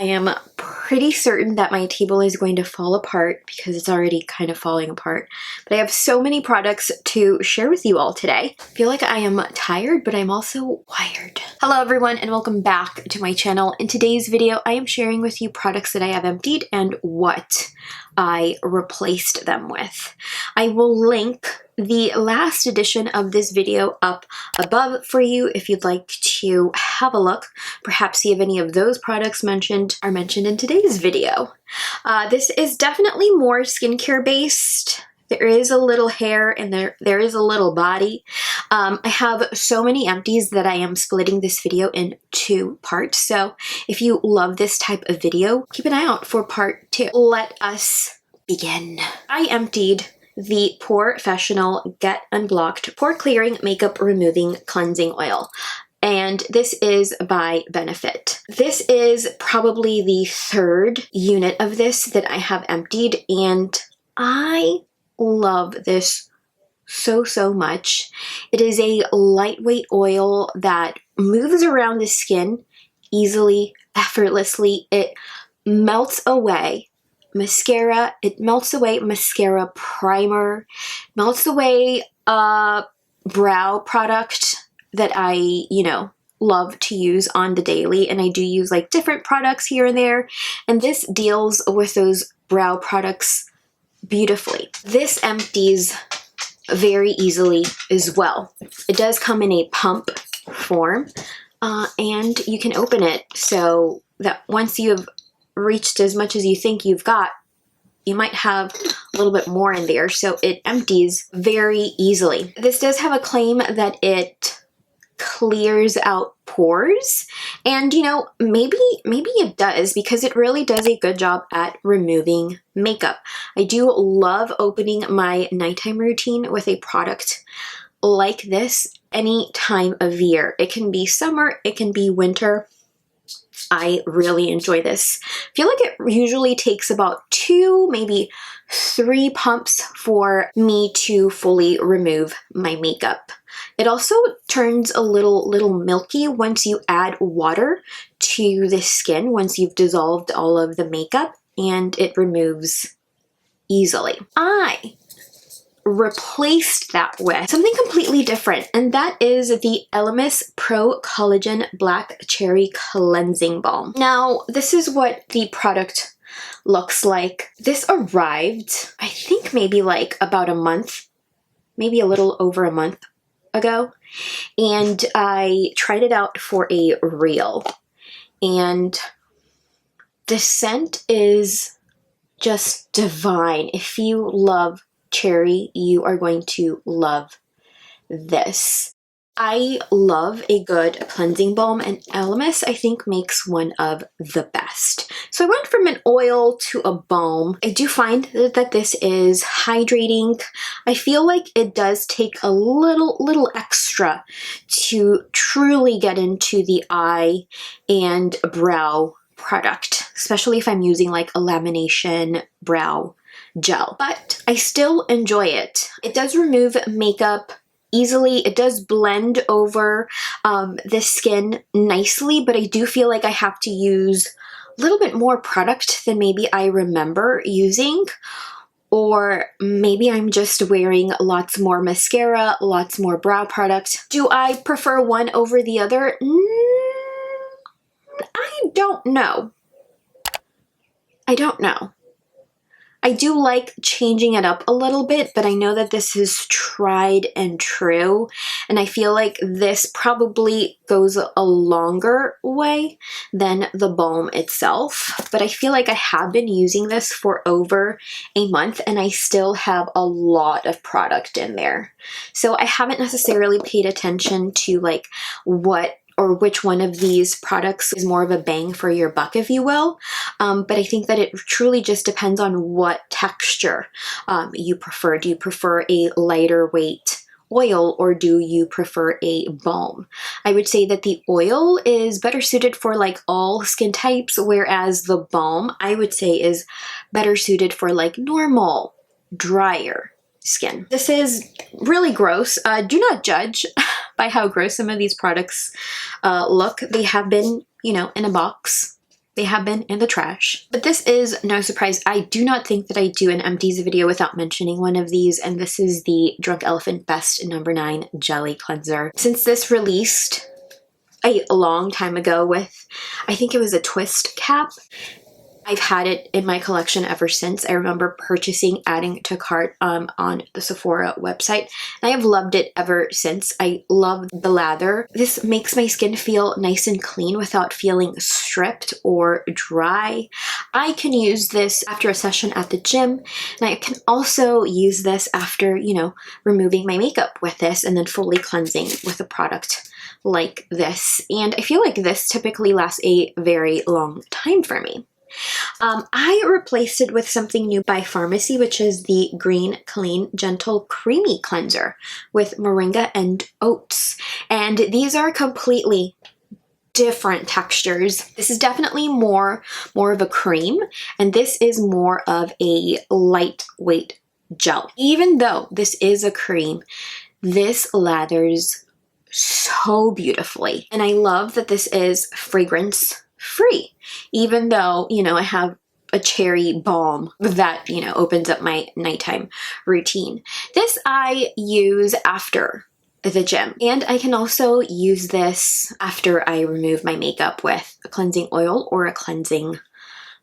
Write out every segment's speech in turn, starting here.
am pretty certain that my table is going to fall apart because it's already kind of falling apart. But I have so many products to share with you all today. I feel like I am tired, but I'm also wired. Hello everyone and welcome back to my channel. In today's video, I am sharing with you products that I have emptied and what I replaced them with. I will link the last edition of this video up above for you if you'd like to have a look, perhaps see if any of those products are mentioned in today's video. This is definitely more skincare based. There is a little hair and there is a little body. I have so many empties that I am splitting this video in 2 parts. So if you love this type of video, keep an eye out for part 2. Let us begin. I emptied the Professional Get Unblocked Pore Clearing Makeup Removing Cleansing Oil. And this is by Benefit. This is probably the 3rd unit of this that I have emptied, and I love this so much. It is a lightweight oil that moves around the skin easily, effortlessly. It melts away mascara, it melts away mascara primer, melts away brow product that I, love to use on the daily, and I do use like different products here and there, and this deals with those brow products beautifully. This empties very easily as well. It does come in a pump form, and you can open it so that once you have reached as much as you think you've got, you might have a little bit more in there, so it empties very easily. This does have a claim that it clears out pores, and maybe it does, because it really does a good job at removing makeup. I do love opening my nighttime routine with a product like this any time of year. It can be summer, it can be winter. I really enjoy this. I feel like it usually takes about 2, maybe 3 pumps for me to fully remove my makeup. It also turns a little milky once you add water to the skin, once you've dissolved all of the makeup, and it removes easily. I replaced that with something completely different, and that is the Elemis Pro Collagen Black Cherry Cleansing Balm. Now, this is what the product looks like. This arrived, I think maybe like about a month, maybe a little over a month ago, and I tried it out for a reel, and the scent is just divine. If you love cherry, you are going to love this. I love a good cleansing balm, and Elemis I think makes one of the best. So I went from an oil to a balm. I do find that this is hydrating. I feel like it does take a little extra to truly get into the eye and brow product, especially if I'm using like a lamination brow gel. But I still enjoy it. It does remove makeup easily. It does blend over the skin nicely, but I do feel like I have to use a little bit more product than maybe I remember using, or maybe I'm just wearing lots more mascara, lots more brow product. Do I prefer one over the other? I don't know. I do like changing it up a little bit, but I know that this is tried and true, and I feel like this probably goes a longer way than the balm itself, but I feel like I have been using this for over a month and I still have a lot of product in there. So I haven't necessarily paid attention to like what or which one of these products is more of a bang for your buck, if you will. But I think that it truly just depends on what texture you prefer. Do you prefer a lighter weight oil, or do you prefer a balm? I would say that the oil is better suited for like all skin types, whereas the balm I would say is better suited for like normal, drier skin. This is really gross. Do not judge by how gross some of these products look. They have been, in a box they have been in the trash. But this is no surprise. I do not think that I do an empties video without mentioning one of these, and this is the Drunk Elephant Best No. 9 Jelly Cleanser. Since this released a long time ago with, I think it was a twist cap, I've had it in my collection ever since. I remember purchasing, adding to cart on the Sephora website, and I have loved it ever since. I love the lather. This makes my skin feel nice and clean without feeling stripped or dry. I can use this after a session at the gym, and I can also use this after, you know, removing my makeup with this and then fully cleansing with a product like this. And I feel like this typically lasts a very long time for me. I replaced it with something new by FARMACY, which is the Green Clean Gentle Creamy Cleanser with moringa and oats. And these are completely different textures. This is definitely more of a cream, and this is more of a lightweight gel. Even though this is a cream, this lathers so beautifully. And I love that this is fragrance free, even though, you know, I have a cherry balm that, you know, opens up my nighttime routine. This I use after the gym, and I can also use this after I remove my makeup with a cleansing oil or a cleansing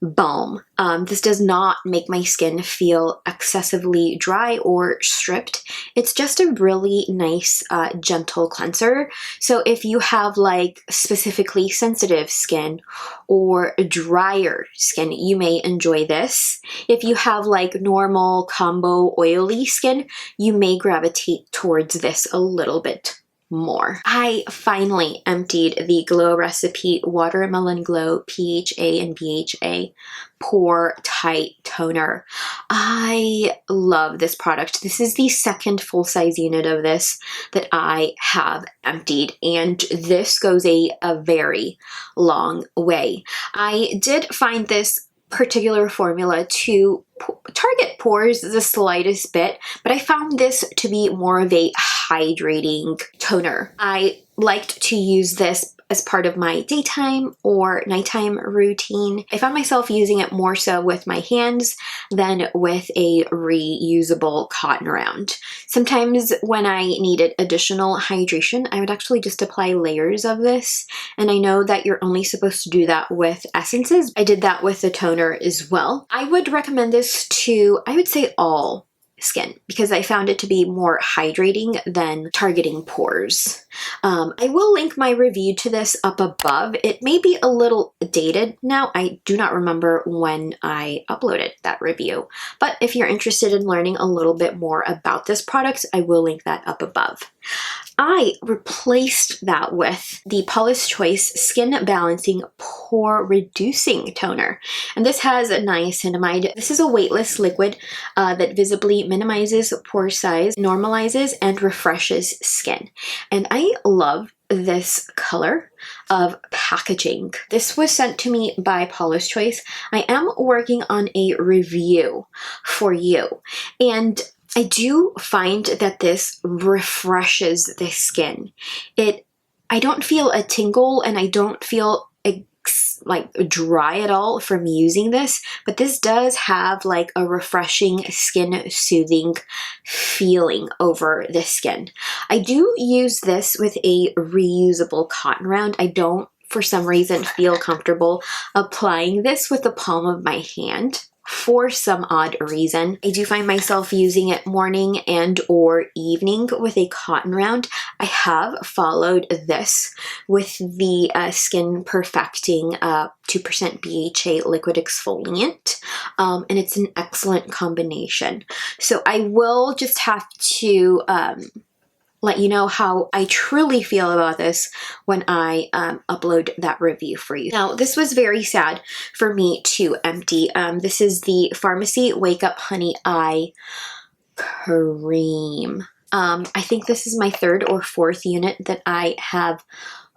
balm. This does not make my skin feel excessively dry or stripped. It's just a really nice, gentle cleanser. So if you have like specifically sensitive skin or drier skin, you may enjoy this. If you have like normal combo oily skin, you may gravitate towards this a little bit more. I finally emptied the Glow Recipe Watermelon Glow PHA and BHA Pore Tight Toner. I love this product. This is the second full-size unit of this that I have emptied, and this goes a very long way. I did find this particular formula to target pores the slightest bit, but I found this to be more of a hydrating toner. I liked to use this as part of my daytime or nighttime routine. I found myself using it more so with my hands than with a reusable cotton round. Sometimes when I needed additional hydration, I would actually just apply layers of this, and I know that you're only supposed to do that with essences. I did that with the toner as well. I would recommend this to, I would say, all skin, because I found it to be more hydrating than targeting pores. I will link my review to this up above. It may be a little dated now. I do not remember when I uploaded that review, but if you're interested in learning a little bit more about this product, I will link that up above. I replaced that with the Paula's Choice Skin Balancing Pore Reducing Toner. And this has niacinamide. This is a weightless liquid that visibly minimizes pore size, normalizes, and refreshes skin. And I love this color of packaging. This was sent to me by Paula's Choice. I am working on a review for you, and I do find that this refreshes the skin. I don't feel a tingle, and I don't feel like dry at all from using this, but this does have like a refreshing, skin soothing feeling over the skin. I do use this with a reusable cotton round. I don't, for some reason, feel comfortable applying this with the palm of my hand. For some odd reason, I do find myself using it morning and or evening with a cotton round. I have followed this with the Skin Perfecting 2% BHA liquid exfoliant, and it's an excellent combination. So I will just have to let you know how I truly feel about this when I upload that review for you. Now, this was very sad for me to empty. This is the FARMACY Wake Up Honey Eye Cream. I think this is my third or fourth unit that I have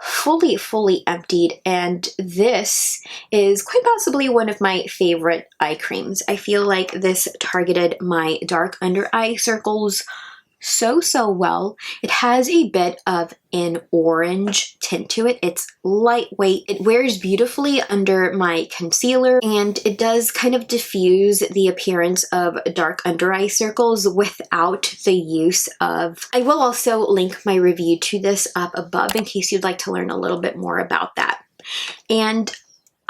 fully emptied, and this is quite possibly one of my favorite eye creams. I feel like this targeted my dark under eye circles so well. It has a bit of an orange tint to it. It's lightweight. It wears beautifully under my concealer, and it does kind of diffuse the appearance of dark under eye circles without the use of... I will also link my review to this up above in case you'd like to learn a little bit more about that. And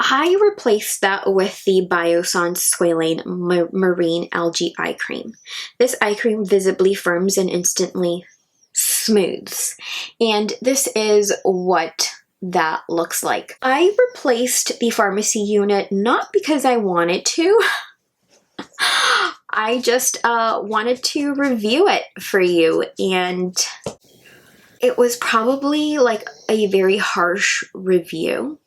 I replaced that with the Biossance Squalane Marine Algae Eye Cream. This eye cream visibly firms and instantly smooths. And this is what that looks like. I replaced the FARMACY unit not because I wanted to. I just wanted to review it for you, and it was probably like a very harsh review.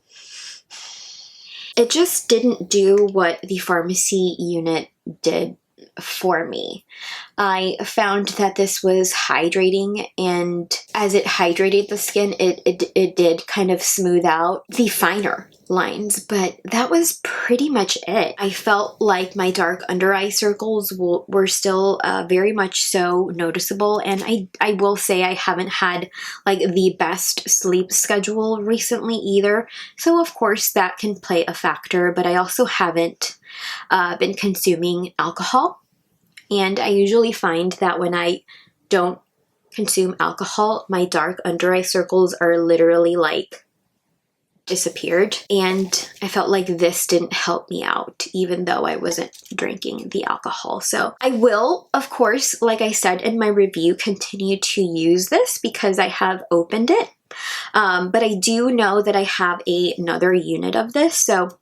It just didn't do what the FARMACY unit did for me. I found that this was hydrating, and as it hydrated the skin, it did kind of smooth out the finer lines, but that was pretty much it. I felt like my dark under eye circles were still very much so noticeable, and I will say I haven't had like the best sleep schedule recently either, so of course that can play a factor, but I also haven't been consuming alcohol, and I usually find that when I don't consume alcohol, my dark under eye circles are literally like disappeared, and I felt like this didn't help me out even though I wasn't drinking the alcohol. So I will, of course, like I said in my review, continue to use this because I have opened it, but I do know that I have another unit of this, so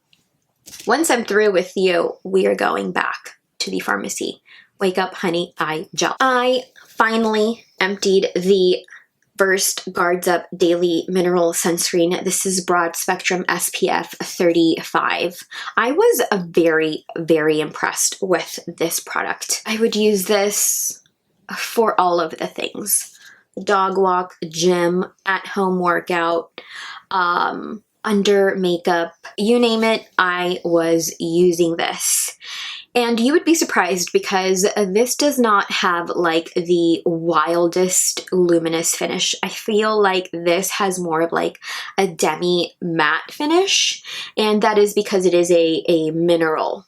once I'm through with you, we are going back to the FARMACY Wake Up Honey Eye Gel. I finally emptied the First Guards Up Daily Mineral Sunscreen. This is broad spectrum SPF 35. I was very, very impressed with this product. I would use this for all of the things. Dog walk, gym, at-home workout, under makeup, you name it, I was using this. And you would be surprised because this does not have like the wildest luminous finish. I feel like this has more of like a demi matte finish, and that is because it is a mineral,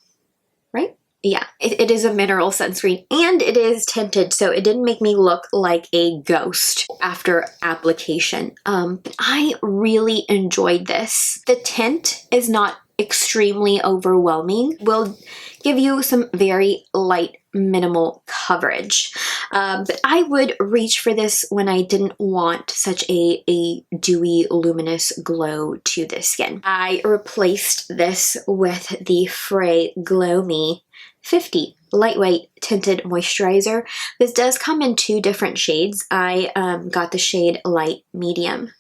right? Yeah, it is a mineral sunscreen, and it is tinted, so it didn't make me look like a ghost after application. But I really enjoyed this. The tint is not extremely overwhelming. Will give you some very light, minimal coverage. But I would reach for this when I didn't want such a dewy, luminous glow to the skin. I replaced this with the Frey Glow Me 50 lightweight tinted moisturizer. This does come in two different shades. I got the shade light medium,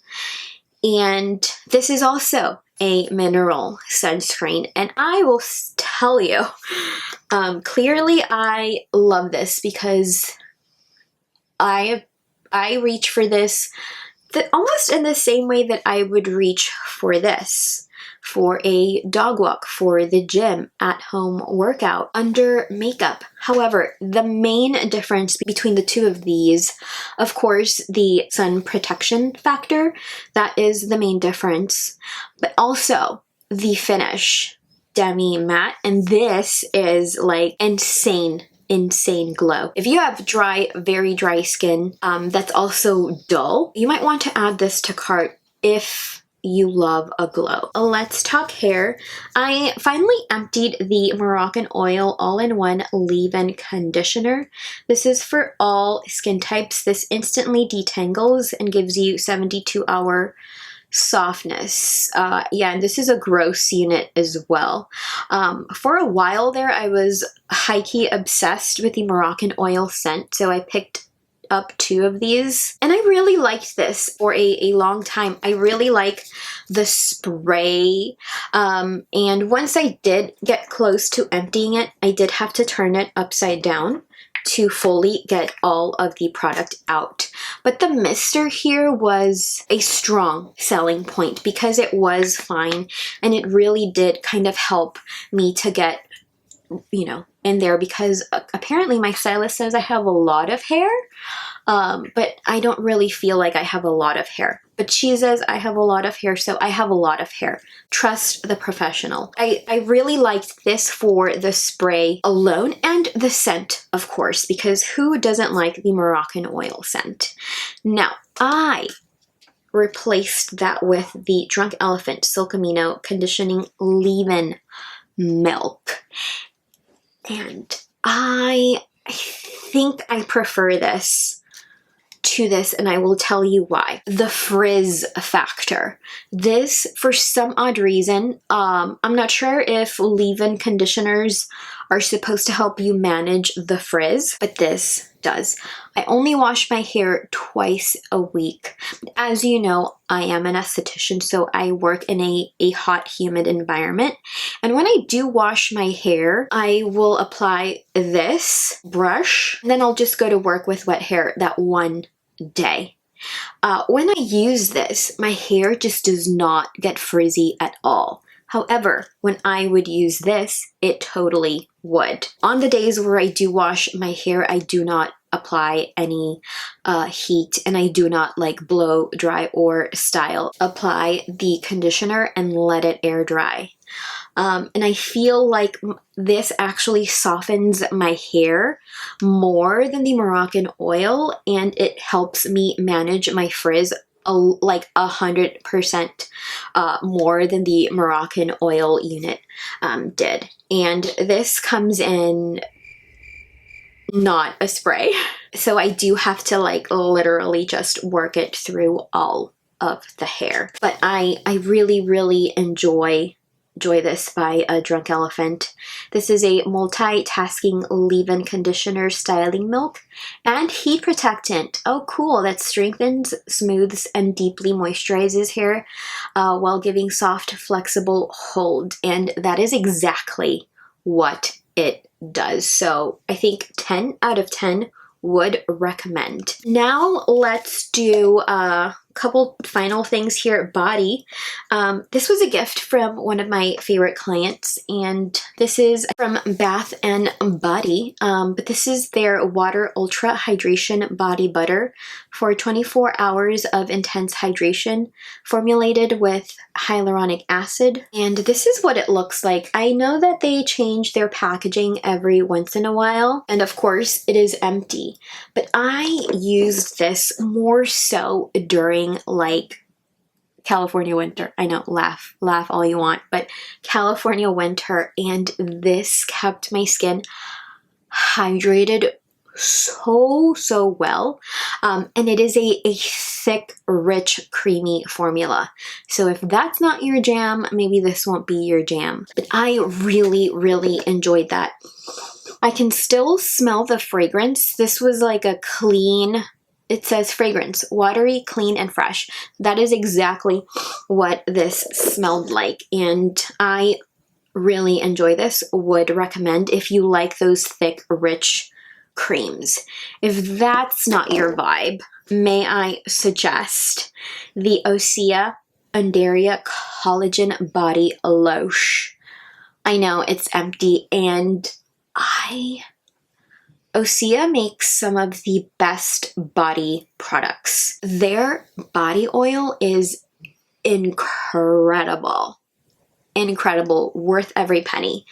and this is also a mineral sunscreen, and I will tell you clearly I love this because I reach for this almost in the same way that I would reach for this for a dog walk, for the gym, at-home workout, under makeup. However, the main difference between the two of these, of course, the sun protection factor, that is the main difference, but also the finish, demi matte, and this is like insane glow. If you have dry, very dry skin that's also dull, you might want to add this to cart if you love a glow. Let's talk hair. I finally emptied the Moroccan Oil All-in-One Leave-In Conditioner. This is for all skin types. This instantly detangles and gives you 72-hour softness. Yeah, and this is a gross unit as well. For a while there, I was high-key obsessed with the Moroccan Oil scent, so I picked up two of these, and I really liked this for a long time. I really like the spray, and once I did get close to emptying it, I did have to turn it upside down to fully get all of the product out. But the mister here was a strong selling point because it was fine, and it really did kind of help me to get you know, in there because apparently my stylist says I have a lot of hair, but I don't really feel like I have a lot of hair. But she says I have a lot of hair, so I have a lot of hair. Trust the professional. I really liked this for the spray alone and the scent, of course, because who doesn't like the Moroccan oil scent? Now, I replaced that with the Drunk Elephant Silk Amino Conditioning Leave-In Milk. And I think I prefer this to this, and I will tell you why. The frizz factor. This, for some odd reason, I'm not sure if leave-in conditioners are supposed to help you manage the frizz, but this does. I only wash my hair twice a week. As you know, I am an esthetician, so I work in a hot, humid environment. And when I do wash my hair, I will apply this brush, and then I'll just go to work with wet hair that one day. When I use this, my hair just does not get frizzy at all. However, when I would use this, it totally would. On the days where I do wash my hair, I do not apply any heat, and I do not like blow dry or style. Apply the conditioner and let it air dry. And I feel like this actually softens my hair more than the Moroccan oil, and it helps me manage my frizz like 100% more than the Moroccan oil unit did. And this comes in not a spray. So I do have to like literally just work it through all of the hair. But I really, really enjoy this by Drunk Elephant. This is a multitasking leave-in conditioner, styling milk, and heat protectant. Oh cool, that strengthens, smooths, and deeply moisturizes hair while giving soft, flexible hold. And that is exactly what it does. So I think 10 out of 10 would recommend. Now let's do a couple final things here. Body. This was a gift from one of my favorite clients, and this is from Bath and Body, but this is their Water Ultra Hydration Body Butter for 24 hours of intense hydration, formulated with hyaluronic acid. And this is what it looks like. I know that they change their packaging every once in a while, and of course it is empty, but I used this more so during like California winter. I know, laugh all you want, but California winter, and this kept my skin hydrated so well. And it is a thick, rich, creamy formula. So if that's not your jam, maybe this won't be your jam. But I really enjoyed that. I can still smell the fragrance. This was like a clean, it says fragrance, watery, clean, and fresh. That is exactly what this smelled like, and I really enjoy this. Would recommend if you like those thick, rich creams. If that's not your vibe, may I suggest the Osea Undaria Collagen Body Lotion. I know it's empty, and Osea makes some of the best body products. Their body oil is incredible. Worth every penny.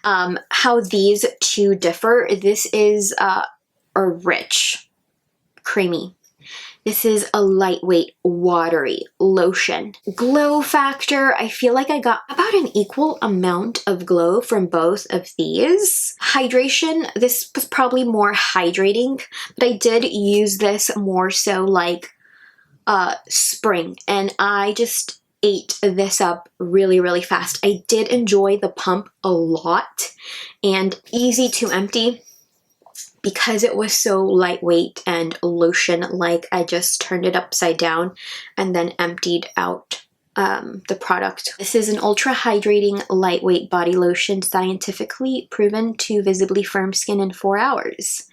How these two differ, this is a rich, creamy. This is a lightweight, watery lotion. Glow factor, I feel like I got about an equal amount of glow from both of these. Hydration, this was probably more hydrating, but I did use this more so like spring, and I just ate this up really fast. I did enjoy the pump a lot and easy to empty. Because it was so lightweight and lotion-like, I just turned it upside down and then emptied out the product. This is an ultra hydrating, lightweight body lotion, scientifically proven to visibly firm skin in 4 hours.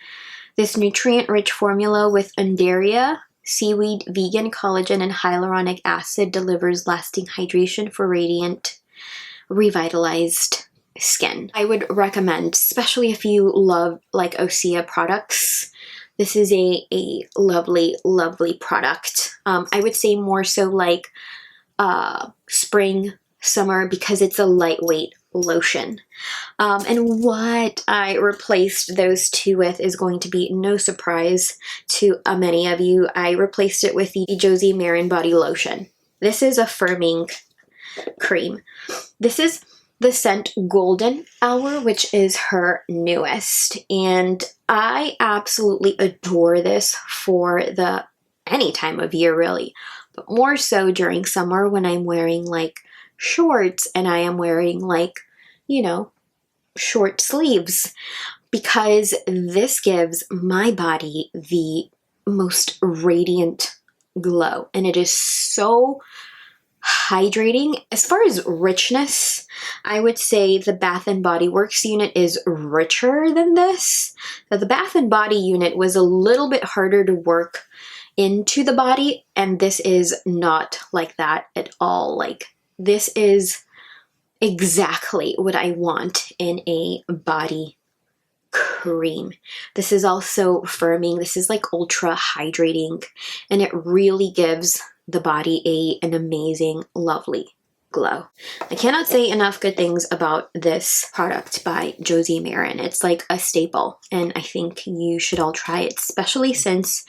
This nutrient-rich formula with Undaria, seaweed, vegan collagen, and hyaluronic acid delivers lasting hydration for radiant, revitalized skin. I would recommend, especially if you love like Osea products, this is a lovely, lovely product. I would say more so like spring, summer, because it's a lightweight lotion. And what I replaced those two with is going to be no surprise to many of you. I replaced it with the Josie Maran body lotion. This is a firming cream. This is the scent Golden Hour, which is her newest, and I absolutely adore this for any time of year really, but more so during summer when I'm wearing like shorts and I am wearing like, you know, short sleeves, because this gives my body the most radiant glow, and it is so hydrating. As far as richness, I would say the Bath & Body Works unit is richer than this. Now, the Bath & Body unit was a little bit harder to work into the body, and this is not like that at all. Like, this is exactly what I want in a body cream. This is also firming. This is like ultra hydrating, and it really gives the body an amazing, lovely glow. I cannot say enough good things about this product by Josie Maran. It's like a staple, and I think you should all try it, especially since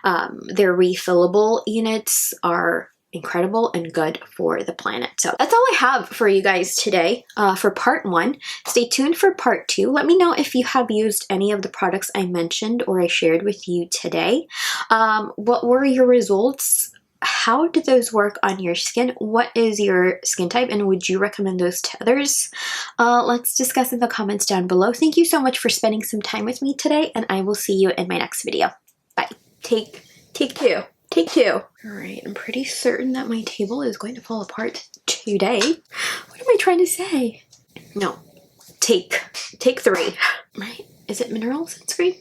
their refillable units are incredible and good for the planet. So that's all I have for you guys today for part 1. Stay tuned for part 2. Let me know if you have used any of the products I mentioned or I shared with you today. What were your results? How did those work on your skin? What is your skin type, and would you recommend those to others? Let's discuss in the comments down below. Thank you so much for spending some time with me today, and I will see you in my next video. Bye. Take 2. Take 2. All right, I'm pretty certain that my table is going to fall apart today. What am I trying to say? No, take 3. Right? Is it mineral sunscreen?